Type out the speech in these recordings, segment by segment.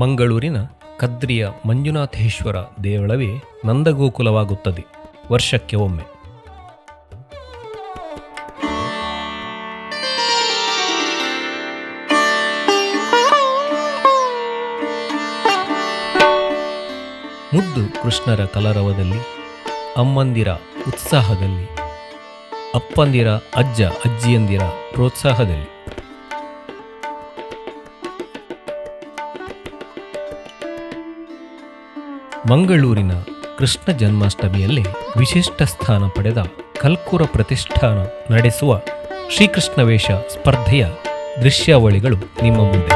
ಮಂಗಳೂರಿನ ಕದ್ರಿಯ ಮಂಜುನಾಥೇಶ್ವರ ದೇವಳವೇ ನಂದಗೋಕುಲವಾಗುತ್ತದೆ ವರ್ಷಕ್ಕೆ ಒಮ್ಮೆ. ಮುದ್ದು ಕೃಷ್ಣರ ಕಲರವದಲ್ಲಿ, ಅಮ್ಮಂದಿರ ಉತ್ಸಾಹದಲ್ಲಿ, ಅಪ್ಪಂದಿರ ಅಜ್ಜ ಅಜ್ಜಿಯಂದಿರ ಪ್ರೋತ್ಸಾಹದಲ್ಲಿ ಮಂಗಳೂರಿನ ಕೃಷ್ಣ ಜನ್ಮಾಷ್ಟಮಿಯಲ್ಲಿ ವಿಶಿಷ್ಟ ಸ್ಥಾನ ಪಡೆದ ಕಲ್ಕುರ ಪ್ರತಿಷ್ಠಾನ ನಡೆಸುವ ಶ್ರೀಕೃಷ್ಣ ವೇಷ ಸ್ಪರ್ಧೆಯ ದೃಶ್ಯಾವಳಿಗಳು ನಿಮ್ಮ ಮುಂದೆ.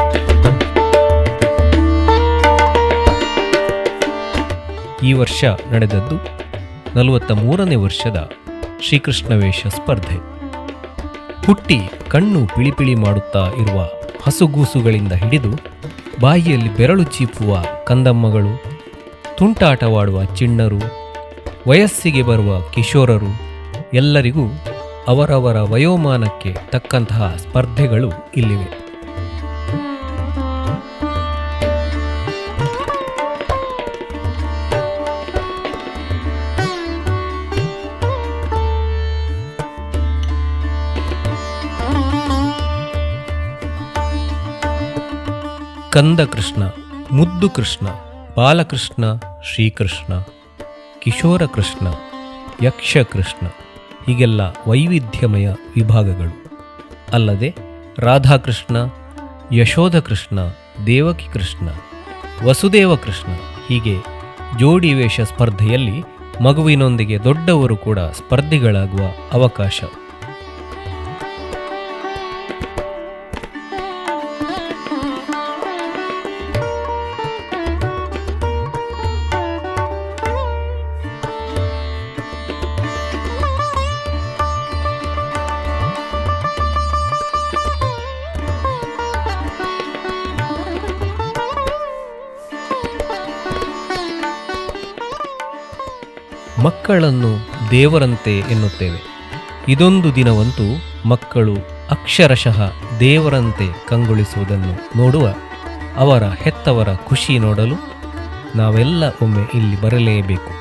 ಈ ವರ್ಷ ನಡೆದದ್ದು 43ನೇ ವರ್ಷದ ಶ್ರೀಕೃಷ್ಣ ವೇಷ ಸ್ಪರ್ಧೆ. ಹುಟ್ಟಿ ಕಣ್ಣು ಪಿಳಿಪಿಳಿ ಮಾಡುತ್ತಾ ಇರುವ ಹಸುಗೂಸುಗಳಿಂದ ಹಿಡಿದು ಬಾಯಿಯಲ್ಲಿ ಬೆರಳು ಚೀಪುವ ಕಂದಮ್ಮಗಳು, ತುಂಟಾಟವಾಡುವ ಚಿಣ್ಣರು, ವಯಸ್ಸಿಗೆ ಬರುವ ಕಿಶೋರರು ಎಲ್ಲರಿಗೂ ಅವರವರ ವಯೋಮಾನಕ್ಕೆ ತಕ್ಕಂತಹ ಸ್ಪರ್ಧೆಗಳು ಇಲ್ಲಿವೆ. ಕಂದಕೃಷ್ಣ, ಮುದ್ದು ಕೃಷ್ಣ, ಬಾಲಕೃಷ್ಣ, ಶ್ರೀಕೃಷ್ಣ, ಕಿಶೋರ ಕೃಷ್ಣ, ಯಕ್ಷಕೃಷ್ಣ ಹೀಗೆಲ್ಲ ವೈವಿಧ್ಯಮಯ ವಿಭಾಗಗಳು. ಅಲ್ಲದೆ ರಾಧಾಕೃಷ್ಣ, ಯಶೋಧ ಕೃಷ್ಣ, ದೇವಕಿ ಕೃಷ್ಣ, ವಸುದೇವ ಕೃಷ್ಣ ಹೀಗೆ ಜೋಡಿ ವೇಷ ಸ್ಪರ್ಧೆಯಲ್ಲಿ ಮಗುವಿನೊಂದಿಗೆ ದೊಡ್ಡವರು ಕೂಡ ಸ್ಪರ್ಧಿಗಳಾಗುವ ಅವಕಾಶ. ಮಕ್ಕಳನ್ನು ದೇವರಂತೆ ಎನ್ನುತ್ತೇವೆ. ಇದೊಂದು ದಿನವಂತೂ ಮಕ್ಕಳು ಅಕ್ಷರಶಃ ದೇವರಂತೆ ಕಂಗೊಳಿಸುವುದನ್ನು ನೋಡುವ ಅವರ ಹೆತ್ತವರ ಖುಷಿ ನೋಡಲು ನಾವೆಲ್ಲ ಒಮ್ಮೆ ಇಲ್ಲಿ ಬರಲೇಬೇಕು.